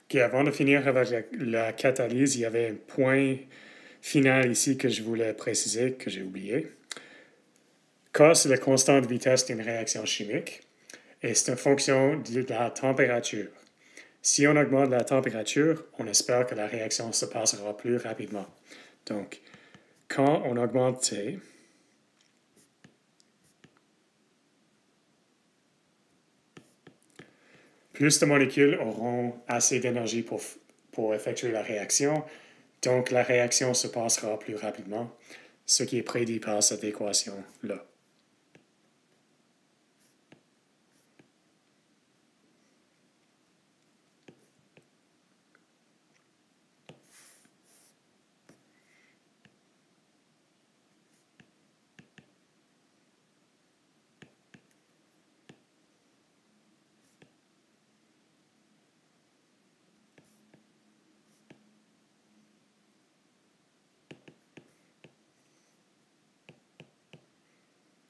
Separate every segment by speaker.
Speaker 1: Ok, avant de finir avec la catalyse, il y avait un point final ici que je voulais préciser, que j'ai oublié. K, c'est la constante de vitesse d'une réaction chimique et c'est une fonction de la température. Si on augmente la température, on espère que la réaction se passera plus rapidement. Donc, quand on augmente T, plus de molécules auront assez d'énergie pour effectuer la réaction, donc la réaction se passera plus rapidement, ce qui est prédit par cette équation-là.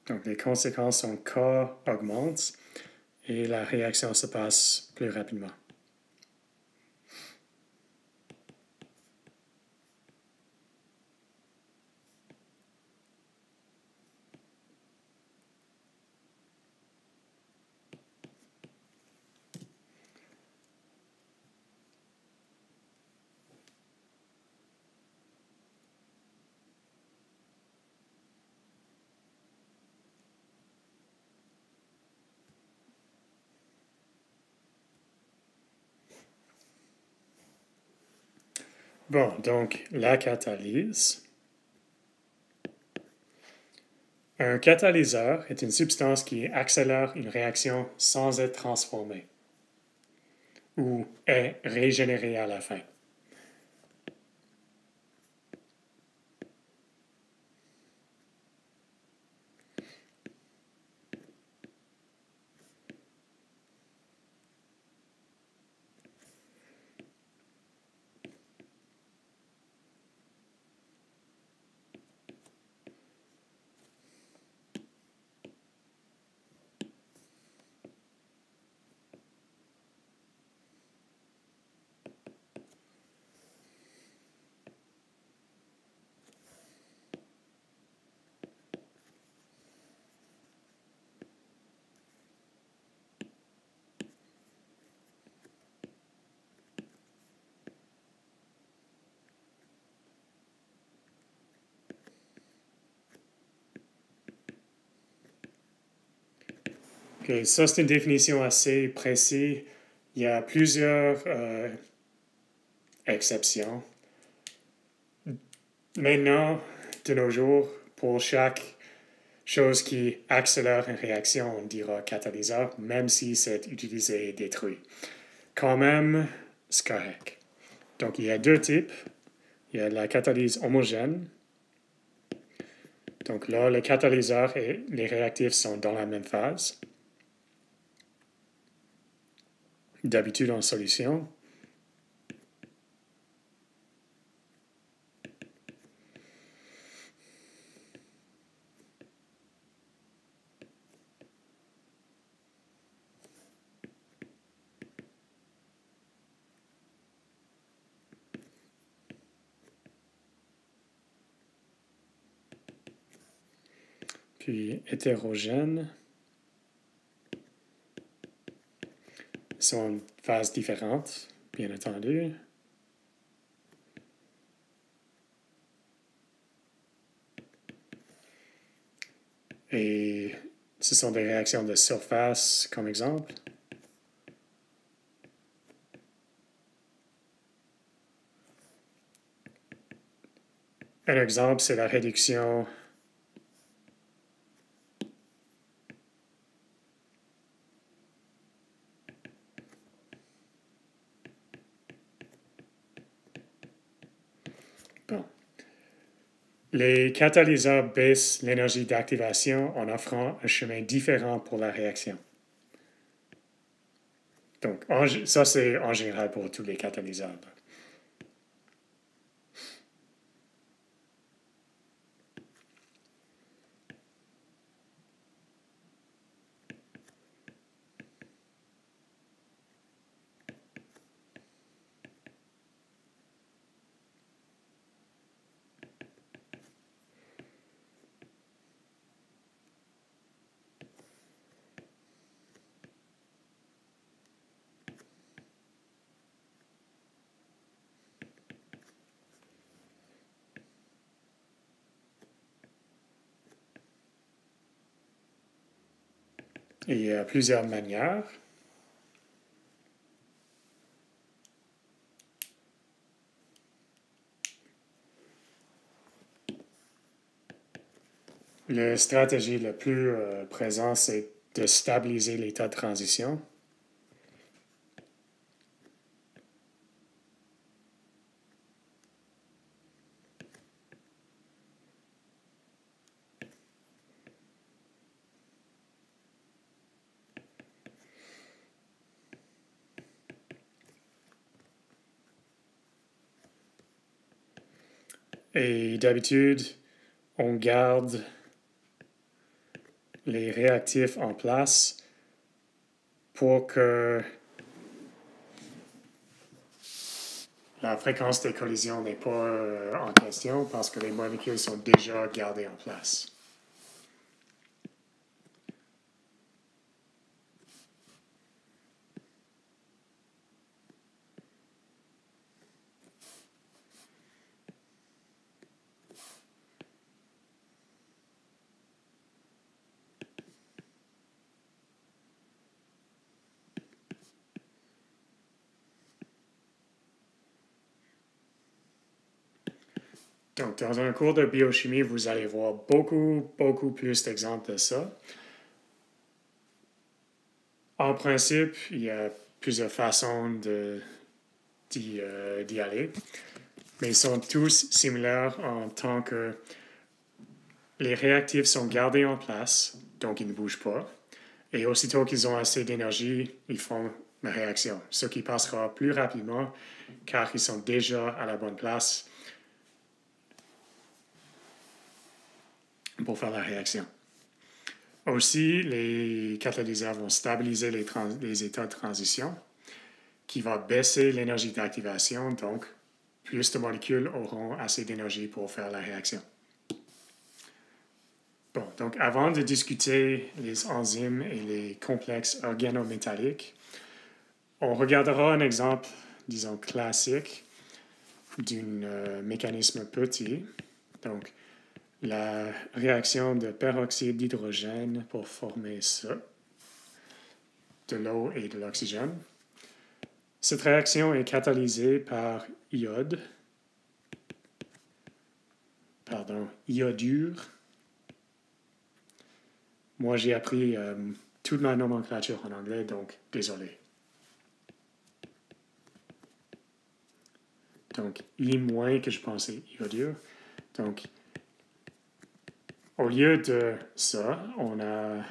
Speaker 1: Donc les conséquences sont K augmente et la réaction se passe plus rapidement. Bon, donc la catalyse. Un catalyseur est une substance qui accélère une réaction sans être transformée ou est régénérée à la fin. Okay, ça, c'est une définition assez précise. Il y a plusieurs exceptions. Maintenant, de nos jours, pour chaque chose qui accélère une réaction, on dira catalyseur, même si c'est utilisé et détruit. Quand même, c'est correct. Donc, il y a deux types. Il y a la catalyse homogène. Donc là, le catalyseur et les réactifs sont dans la même phase. D'habitude en solution. Puis hétérogène. Ils sont en phase différente, bien entendu. Et ce sont des réactions de surface comme exemple. Un exemple, c'est la réduction bon. Les catalyseurs baissent l'énergie d'activation en offrant un chemin différent pour la réaction. Donc, ça, c'est en général pour tous les catalyseurs. Et il y a plusieurs manières. La stratégie la plus présente, c'est de stabiliser l'état de transition. Et d'habitude, on garde les réactifs en place pour que la fréquence des collisions n'est pas en question parce que les molécules sont déjà gardées en place. Donc, dans un cours de biochimie, vous allez voir beaucoup plus d'exemples de ça. En principe, il y a plusieurs façons d'y aller, mais ils sont tous similaires en tant que les réactifs sont gardés en place, donc ils ne bougent pas, et aussitôt qu'ils ont assez d'énergie, ils font la réaction, ce qui passera plus rapidement car ils sont déjà à la bonne place pour faire la réaction. Aussi, les catalyseurs vont stabiliser les états de transition, qui va baisser l'énergie d'activation, donc plus de molécules auront assez d'énergie pour faire la réaction. Bon, donc avant de discuter les enzymes et les complexes organométalliques, on regardera un exemple, disons, classique d'un mécanisme petit. Donc, la réaction de peroxyde d'hydrogène pour former ça, de l'eau et de l'oxygène. Cette réaction est catalysée par iodure. Moi, j'ai appris toute ma nomenclature en anglais, donc désolé. Donc, I- que je pensais iodure. Donc, au lieu de ça, on a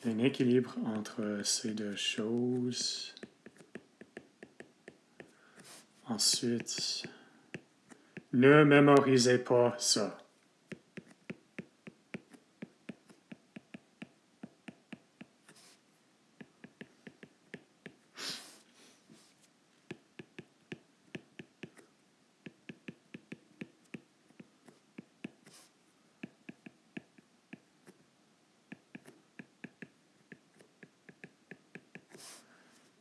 Speaker 1: un équilibre entre ces deux choses. Ensuite, ne mémorisez pas ça.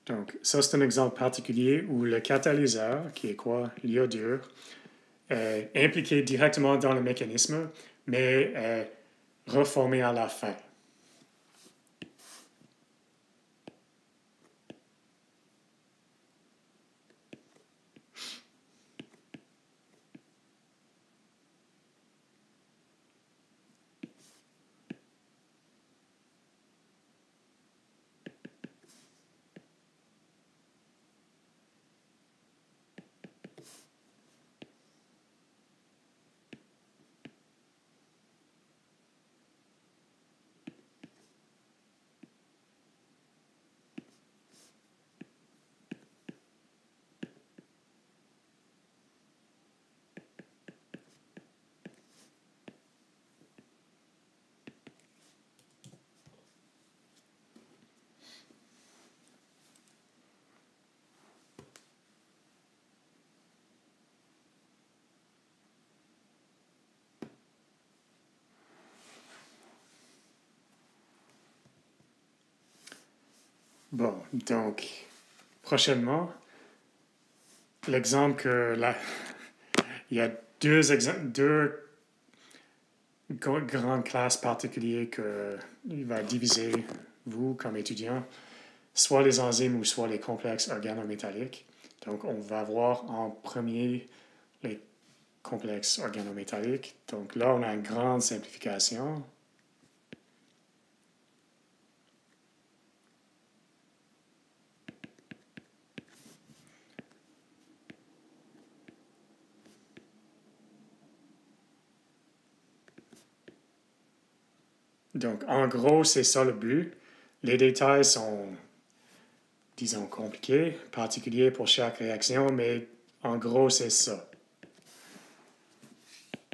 Speaker 1: Donc, ça, c'est un exemple particulier où le catalyseur, qui est quoi? L'iodure, est impliqué directement dans le mécanisme, mais est reformé à la fin. Bon, donc, prochainement, l'exemple que il y a deux grande classe particulière qu'il va diviser, vous, comme étudiant, soit les enzymes ou soit les complexes organométalliques. Donc, on va voir en premier les complexes organométalliques. Donc là, on a une grande simplification. Donc, en gros, c'est ça le but. Les détails sont, disons, compliqués, particuliers pour chaque réaction, mais en gros, c'est ça.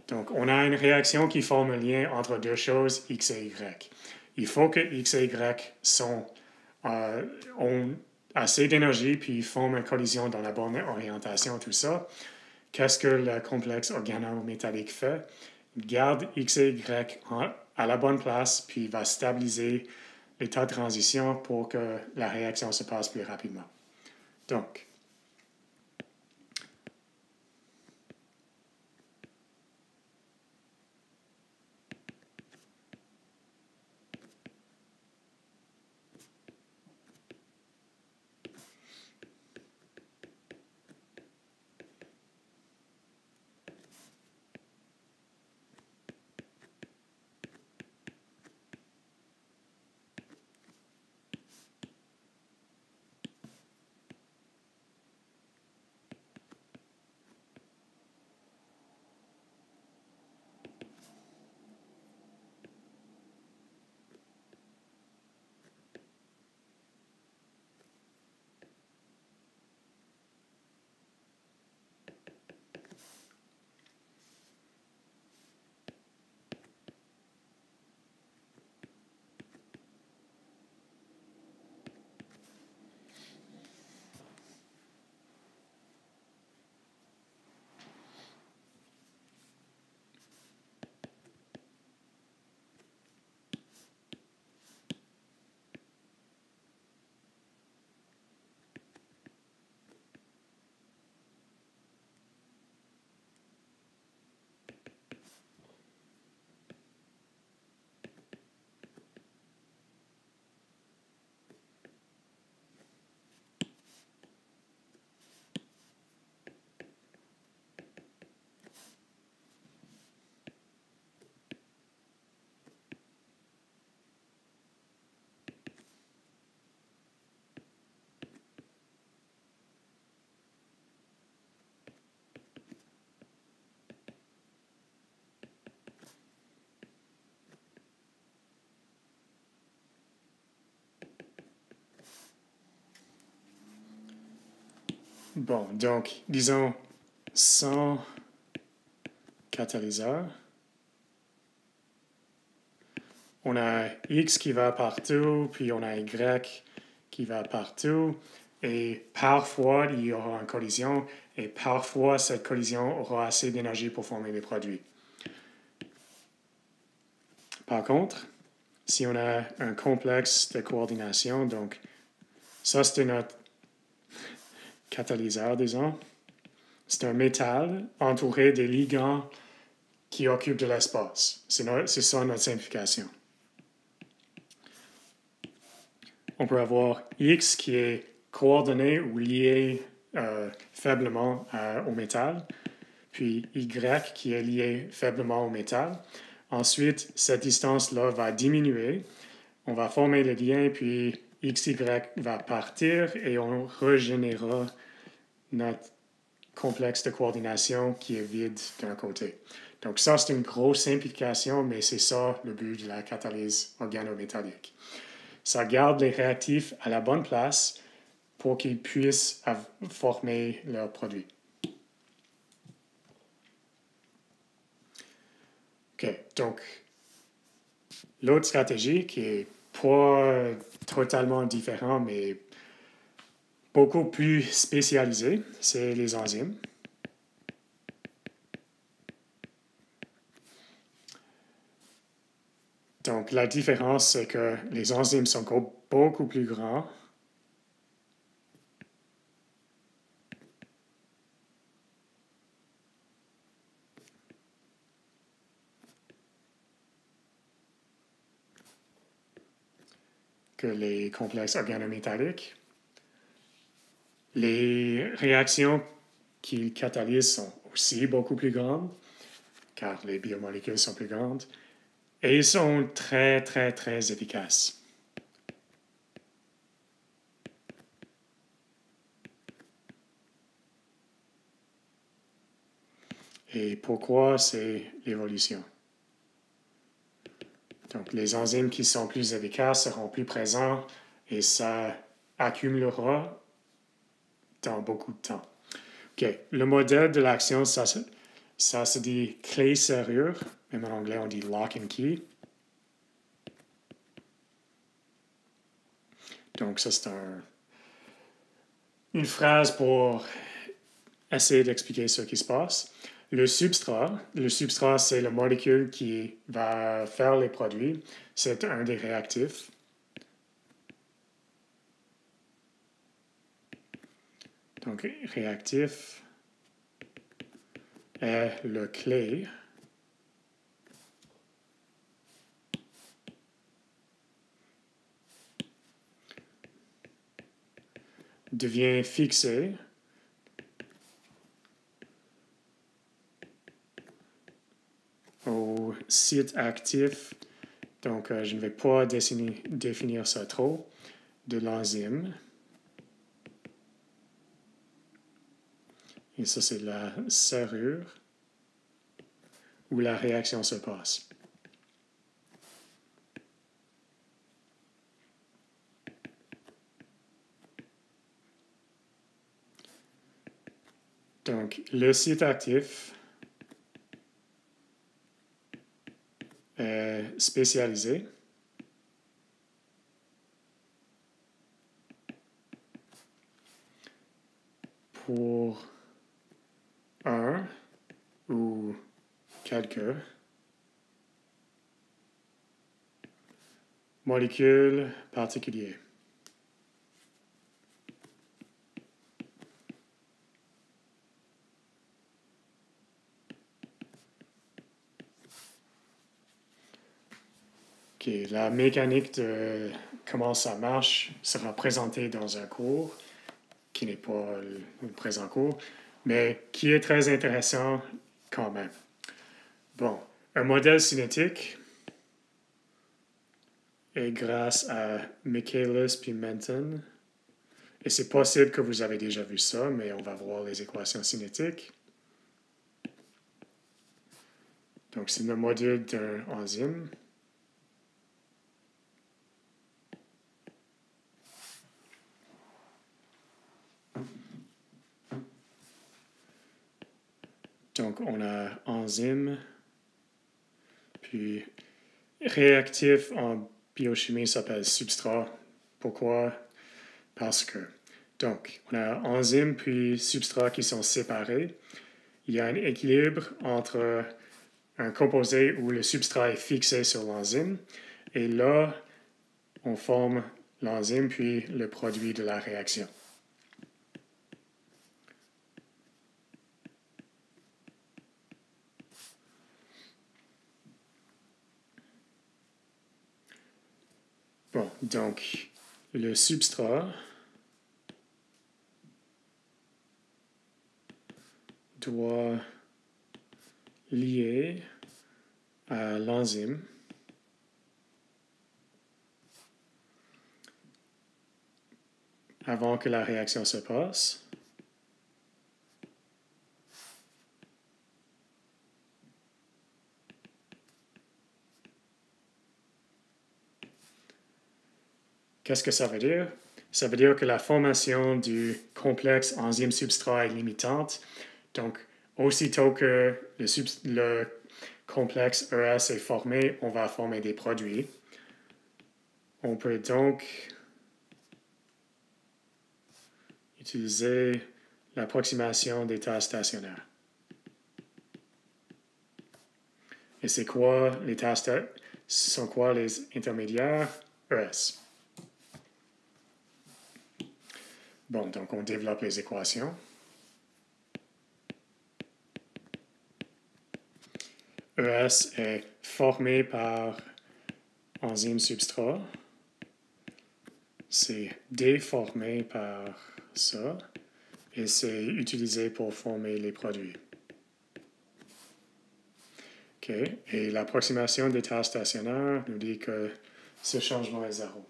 Speaker 1: Donc, on a une réaction qui forme un lien entre deux choses, X et Y. Il faut que X et Y ont assez d'énergie, puis forment une collision dans la bonne orientation, tout ça. Qu'est-ce que le complexe organométallique fait? Il garde X et Y à la bonne place, puis il va stabiliser l'état de transition pour que la réaction se passe plus rapidement. Donc, bon, donc, disons, sans catalyseur, on a X qui va partout, puis on a Y qui va partout, et parfois il y aura une collision, et parfois cette collision aura assez d'énergie pour former les produits. Par contre, si on a un complexe de coordination, donc ça c'est notre catalyseur, disons, c'est un métal entouré des ligands qui occupent de l'espace. C'est ça notre simplification. On peut avoir X qui est coordonné ou lié faiblement au métal, puis Y qui est lié faiblement au métal. Ensuite, cette distance-là va diminuer. On va former le lien, puis XY va partir et on régénérera notre complexe de coordination qui est vide d'un côté. Donc ça, c'est une grosse simplification, mais c'est ça le but de la catalyse organométallique. Ça garde les réactifs à la bonne place pour qu'ils puissent former leur produit. OK, donc l'autre stratégie qui est pas totalement différente, mais beaucoup plus spécialisée, c'est les enzymes. Donc, la différence, c'est que les enzymes sont beaucoup plus grands. que les complexes organométalliques. Les réactions qu'ils catalysent sont aussi beaucoup plus grandes, car les biomolécules sont plus grandes, et ils sont très, très, très efficaces. Et pourquoi c'est l'évolution? Donc, les enzymes qui sont plus efficaces seront plus présents et ça accumulera dans beaucoup de temps. OK. Le modèle de l'action, ça se dit clé-serrure. Même en anglais, on dit lock and key. Donc, ça, c'est une phrase pour essayer d'expliquer ce qui se passe. Le substrat, c'est la molécule qui va faire les produits. C'est un des réactifs. Donc, réactif est le clé. Devient fixé au site actif. Donc, je ne vais pas définir ça trop, de l'enzyme. Et ça, c'est la serrure où la réaction se passe. Donc, le site actif est spécialisé pour un ou quelques molécules particulières. Okay, la mécanique de comment ça marche sera présentée dans un cours qui n'est pas le présent cours, mais qui est très intéressant quand même. Bon, un modèle cinétique est grâce à Michaelis puis Menton. Et c'est possible que vous avez déjà vu ça, mais on va voir les équations cinétiques. Donc, c'est le module d'un enzyme. Donc, on a enzyme, puis réactif en biochimie s'appelle substrat. Pourquoi? Parce que, donc, on a enzyme puis substrat qui sont séparés. Il y a un équilibre entre un composé où le substrat est fixé sur l'enzyme, et là, on forme l'enzyme puis le produit de la réaction. Bon, donc, le substrat doit lier à l'enzyme avant que la réaction se passe. Qu'est-ce que ça veut dire? Ça veut dire que la formation du complexe enzyme-substrat est limitante. Donc, aussitôt que le complexe ES est formé, on va former des produits. On peut donc utiliser l'approximation d'état stationnaire. Et c'est quoi les ce sont quoi les intermédiaires? ES. Bon, donc on développe les équations. ES est formé par enzyme substrat. c'est déformé par ça et c'est utilisé pour former les produits. OK. Et l'approximation d'état stationnaire nous dit que ce changement est zéro.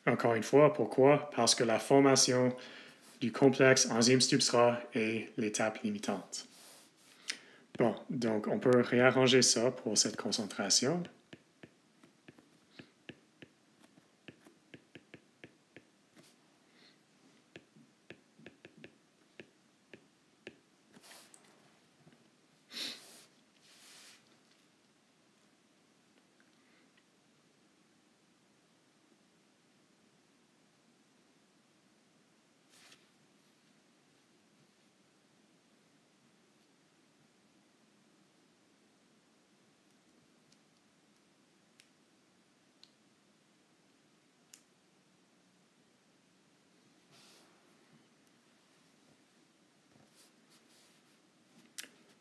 Speaker 1: Encore une fois, pourquoi? Parce que la formation du complexe enzyme-substrat est l'étape limitante. Bon, donc on peut réarranger ça pour cette concentration.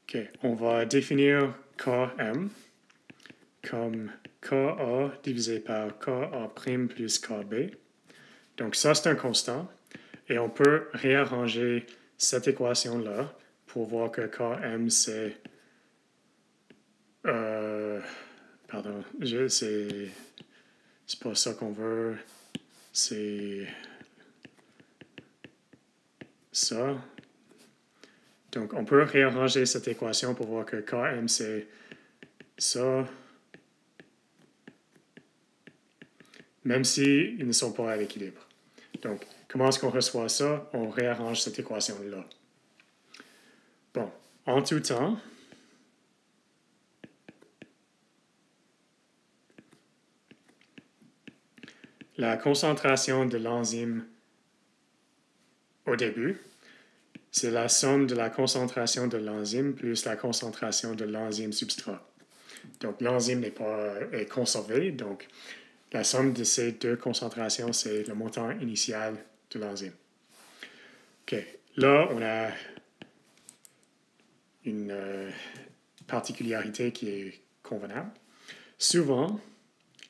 Speaker 1: OK, on va définir Km comme Ka divisé par Ka' plus Kb. Donc ça, c'est un constant. Et on peut réarranger cette équation-là pour voir que Km, c'est... pardon, c'est pas ça qu'on veut. C'est ça. Donc, on peut réarranger cette équation pour voir que Km, c'est ça, même s'ils ne sont pas à l'équilibre. Donc, comment est-ce qu'on reçoit ça? On réarrange cette équation-là. Bon, en tout temps, la concentration de l'enzyme au début, c'est la somme de la concentration de l'enzyme plus la concentration de l'enzyme substrat. Donc, l'enzyme est conservé, donc la somme de ces deux concentrations, c'est le montant initial de l'enzyme. OK. Là, on a une particularité qui est convenable. Souvent,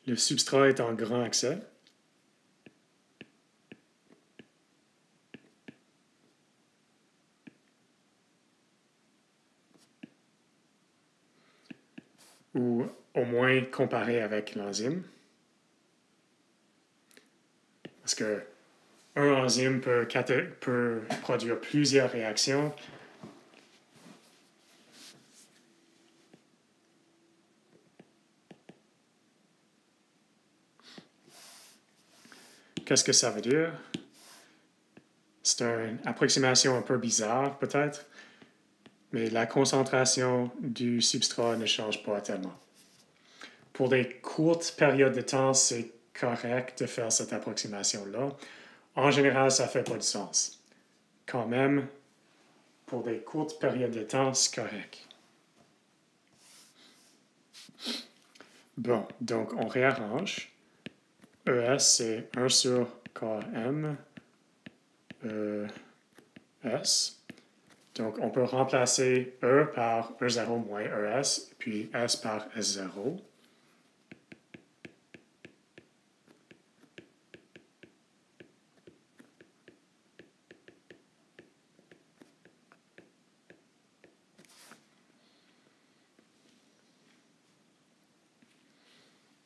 Speaker 1: le substrat est en grand accès. Ou au moins comparé avec l'enzyme. Parce que un enzyme peut produire plusieurs réactions. Qu'est-ce que ça veut dire? C'est une approximation un peu bizarre, peut-être, mais la concentration du substrat ne change pas tellement. Pour des courtes périodes de temps, c'est correct de faire cette approximation-là. En général, ça ne fait pas de sens. Quand même, pour des courtes périodes de temps, c'est correct. Bon, donc on réarrange. ES, c'est 1 sur Km ES. Donc, on peut remplacer E par E0 moins ES, puis S par S0.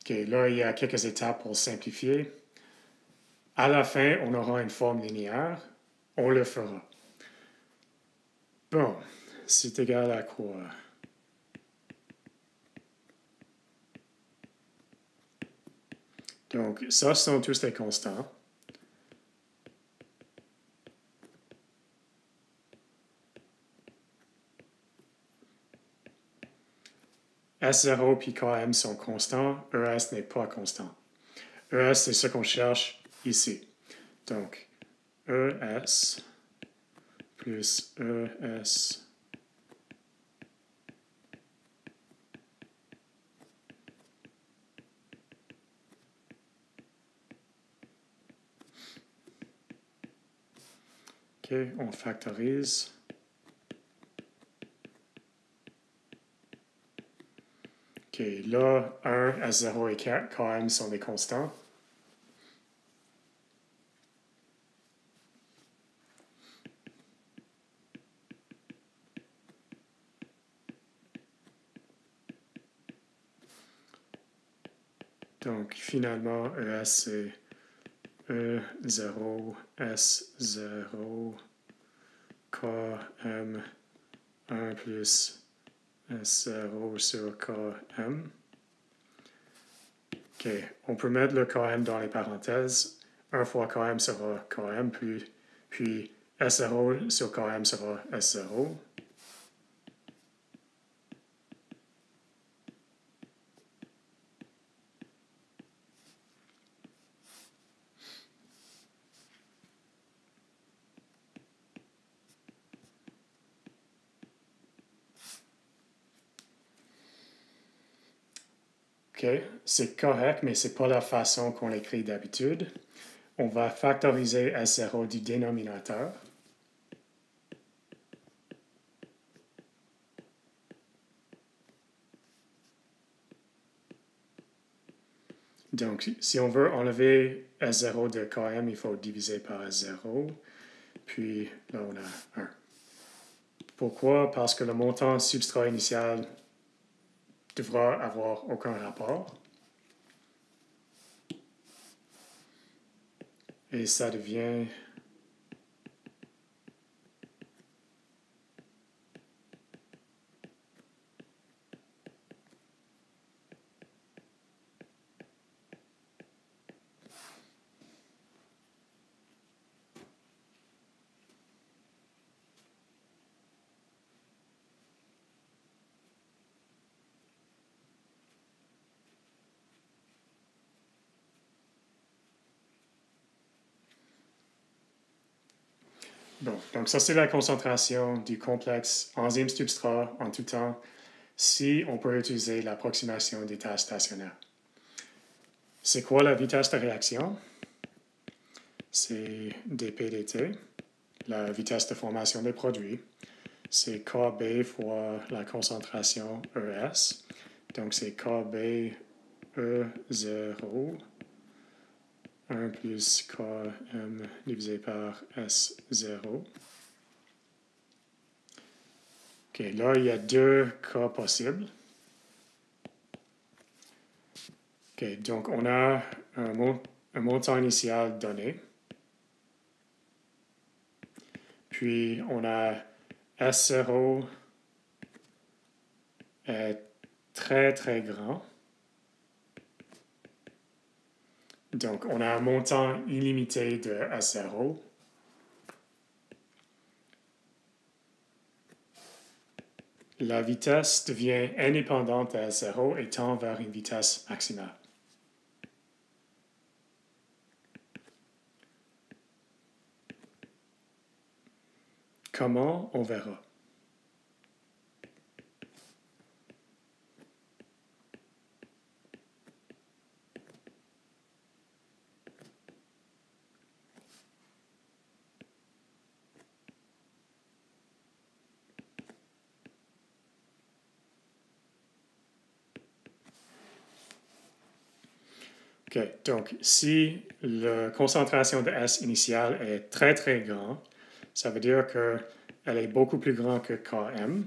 Speaker 1: OK, là, il y a quelques étapes pour simplifier. À la fin, on aura une forme linéaire. On le fera. Bon, c'est égal à quoi? Donc, ça, ce sont tous des constants. S0 puis Km sont constants. ES n'est pas constant. ES, c'est ce qu'on cherche ici. Donc, ES plus ES OK, on factorise. OK, là, 1, S0 et Km sont des constants. Donc, finalement, ES, c'est E0, S0, KM, 1 plus S0 sur KM. OK, on peut mettre le KM dans les parenthèses. 1 fois KM sera KM, puis S0 sur KM sera S0. OK, c'est correct, mais ce n'est pas la façon qu'on l'écrit d'habitude. On va factoriser S0 du dénominateur. Donc, si on veut enlever S0 de Km, il faut diviser par S0. Puis là, on a 1. Pourquoi? Parce que le montant substrat initial devra avoir aucun rapport. Et ça devient bon. Donc, ça, c'est la concentration du complexe enzyme-substrat en tout temps si on peut utiliser l'approximation d'état stationnaire. C'est quoi la vitesse de réaction? C'est dP/dt, la vitesse de formation des produits. C'est Kb fois la concentration ES. Donc, c'est Kb E0, 1 plus Km divisé par S0. OK, là, il y a 2 cas possibles. OK, donc on a un montant initial donné. Puis, on a S0 est très, très grand. Donc, on a un montant illimité de S0. La vitesse devient indépendante de S0 et tend vers une vitesse maximale. Comment? On verra. OK, donc si la concentration de S initiale est très, très grande, ça veut dire qu'elle est beaucoup plus grande que Km.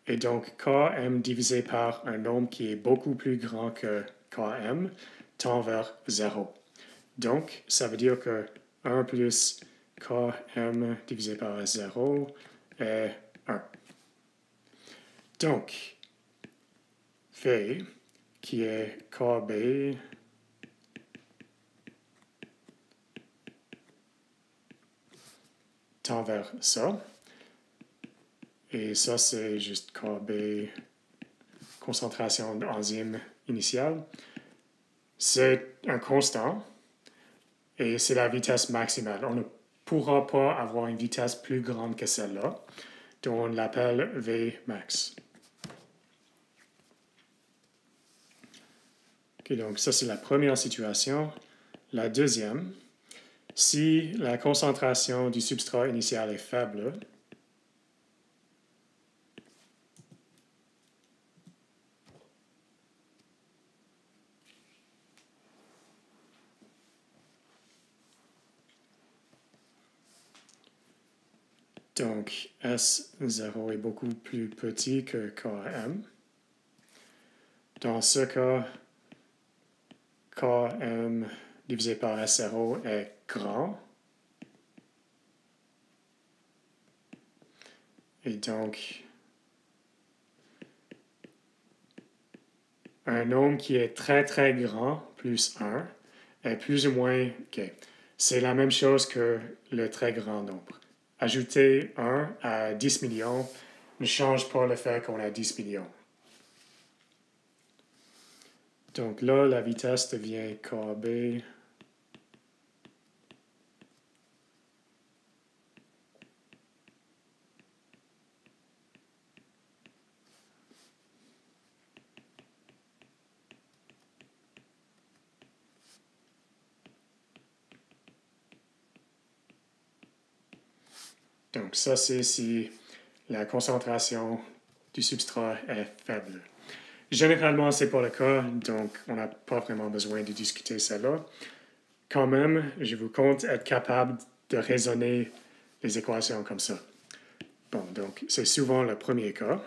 Speaker 1: Et donc, Km divisé par un nombre qui est beaucoup plus grand que Km tend vers 0. Donc, ça veut dire que 1 plus Km divisé par 0 est 1. Donc, V, qui est Kb tend vers ça. Et ça, c'est juste Kb, concentration d'enzyme initiale. C'est un constant et c'est la vitesse maximale. On ne pourra pas avoir une vitesse plus grande que celle-là, donc on l'appelle Vmax. Okay, donc ça, c'est la première situation. La deuxième, si la concentration du substrat initial est faible, donc S0 est beaucoup plus petit que Km. Dans ce cas, Km divisé par S0 est grand. Et donc, un nombre qui est très très grand plus 1 est plus ou moins... OK. C'est la même chose que le très grand nombre. Ajouter 1 à 10 millions ne change pas le fait qu'on a 10 millions. Donc là, la vitesse devient KB. Donc ça, c'est si la concentration du substrat est faible. Généralement, ce n'est pas le cas, donc on n'a pas vraiment besoin de discuter cela. Quand même, je vous compte être capable de raisonner les équations comme ça. Bon, donc c'est souvent le premier cas.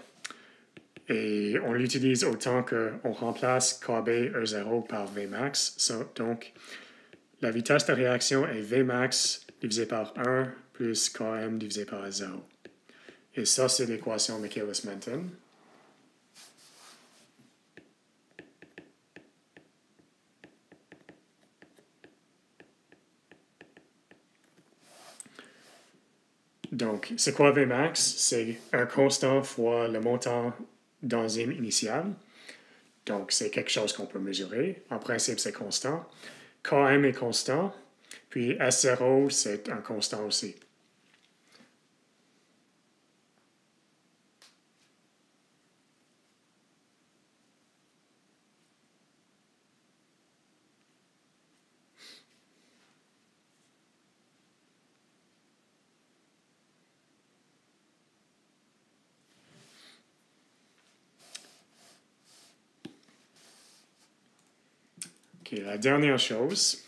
Speaker 1: Et on l'utilise autant qu'on remplace KB E0 par Vmax. Donc, la vitesse de réaction est Vmax divisé par 1 plus Km divisé par E0. Et ça, c'est l'équation Michaelis-Menten. Donc, c'est quoi Vmax? C'est un constant fois le montant d'enzyme initial. Donc, c'est quelque chose qu'on peut mesurer. En principe, c'est constant. Km est constant. Puis S0, c'est un constant aussi. OK, la dernière chose,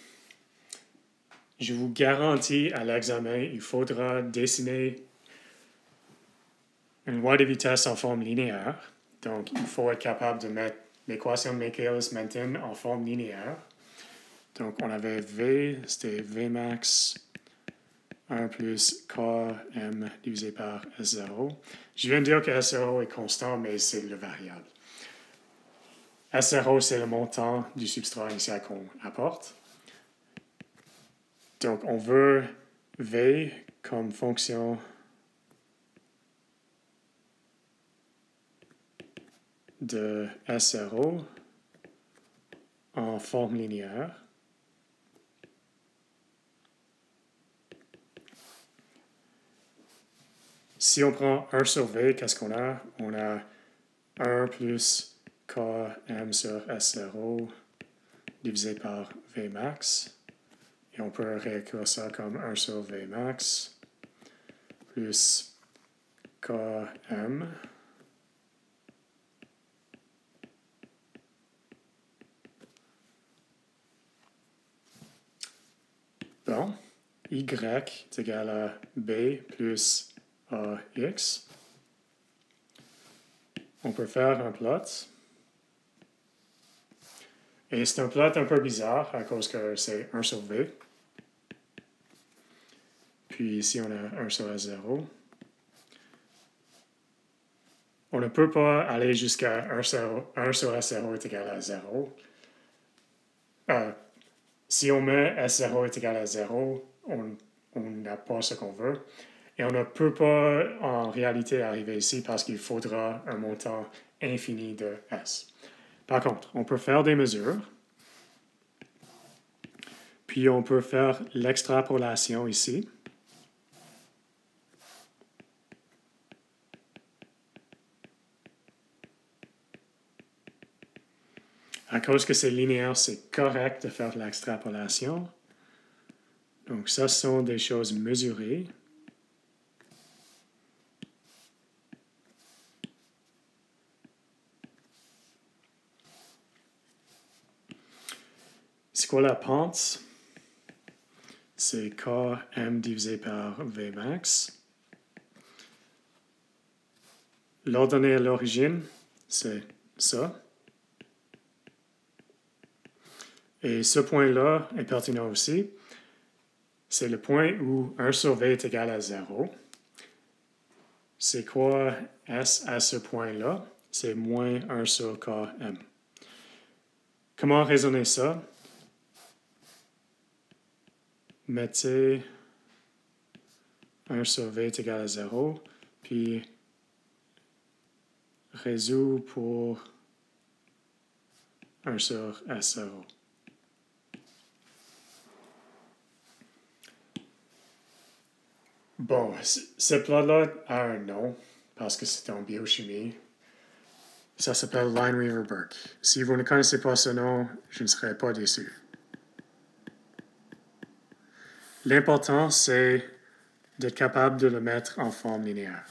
Speaker 1: je vous garantis à l'examen, il faudra dessiner une loi de vitesse en forme linéaire. Donc, il faut être capable de mettre l'équation de Michaelis-Menten en forme linéaire. Donc, on avait V, c'était Vmax 1 plus Km divisé par S0. Je viens de dire que S0 est constant, mais c'est le variable. S0, c'est le montant du substrat initial qu'on apporte. Donc, on veut V comme fonction de S0 en forme linéaire. Si on prend 1 sur V, qu'est-ce qu'on a? On a 1 plus Km sur S0 divisé par Vmax. Et on peut réécrire ça comme 1 sur Vmax plus Km. Bon, Y est égal à B plus AX. On peut faire un plot. Et c'est un plot un peu bizarre à cause que c'est 1 sur V. Puis ici, on a 1 sur S0. On ne peut pas aller jusqu'à 1 sur S0 est égal à 0. Si on met S0 est égal à 0, on n'a pas ce qu'on veut. Et on ne peut pas en réalité arriver ici parce qu'il faudra un montant infini de S. Par contre, on peut faire des mesures. Puis on peut faire l'extrapolation ici. À cause que c'est linéaire, c'est correct de faire l'extrapolation. Donc ça, ce sont des choses mesurées. C'est quoi la pente? C'est Km divisé par Vmax. L'ordonnée à l'origine, c'est ça. Et ce point-là est pertinent aussi. C'est le point où 1 sur V est égal à 0. C'est quoi S à ce point-là? C'est moins 1 sur Km. Comment raisonner ça? Mettez 1 sur V est égal à 0, puis résout pour 1 sur S0. Bon, ce plat-là a un nom, parce que c'est en biochimie. Ça s'appelle Lineweaver-Burke. Si vous ne connaissez pas ce nom, je ne serais pas déçu. L'important, c'est d'être capable de le mettre en forme linéaire.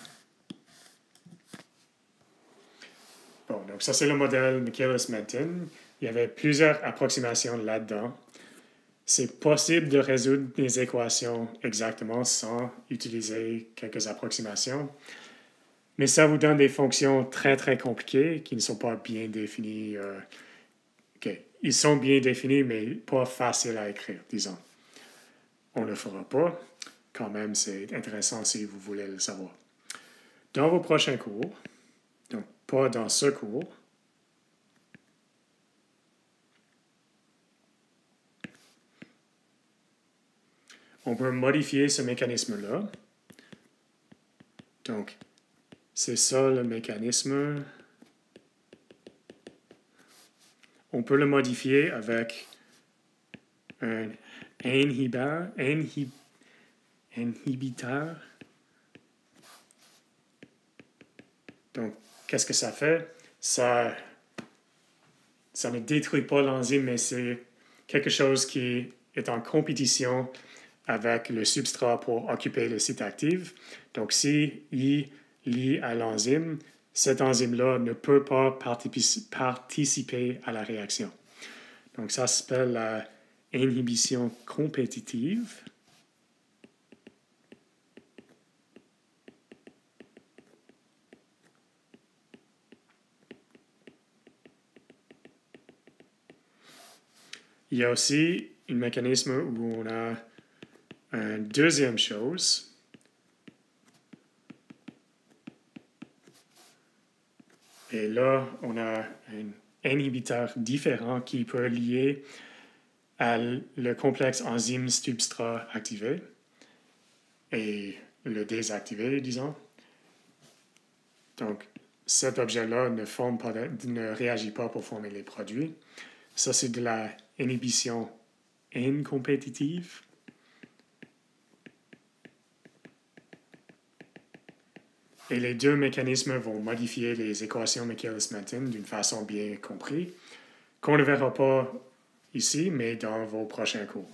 Speaker 1: Bon, donc ça c'est le modèle Michaelis-Menten. Il y avait plusieurs approximations là-dedans. C'est possible de résoudre des équations exactement sans utiliser quelques approximations, mais ça vous donne des fonctions très très compliquées qui ne sont pas bien définies. Ils sont bien définis, mais pas faciles à écrire, disons. On ne le fera pas. Quand même, c'est intéressant si vous voulez le savoir. Dans vos prochains cours, donc pas dans ce cours, on peut modifier ce mécanisme-là. Donc, c'est ça le mécanisme. On peut le modifier avec un inhibiteur. Donc, qu'est-ce que ça fait? Ça ne détruit pas l'enzyme, mais c'est quelque chose qui est en compétition avec le substrat pour occuper le site actif. Donc, si il lie à l'enzyme, cette enzyme-là ne peut pas participer à la réaction. Donc, ça s'appelle la inhibition compétitive. Il y a aussi un mécanisme où on a une deuxième chose. Et là, on a un inhibiteur différent qui peut lier à le complexe enzyme-substrat activé et le désactivé, disons. Donc, cet objet-là ne réagit pas pour former les produits. Ça, c'est de la inhibition incompétitive. Et les deux mécanismes vont modifier les équations Michaelis-Menten d'une façon bien comprise, qu'on ne verra pas ici, mais dans vos prochains cours.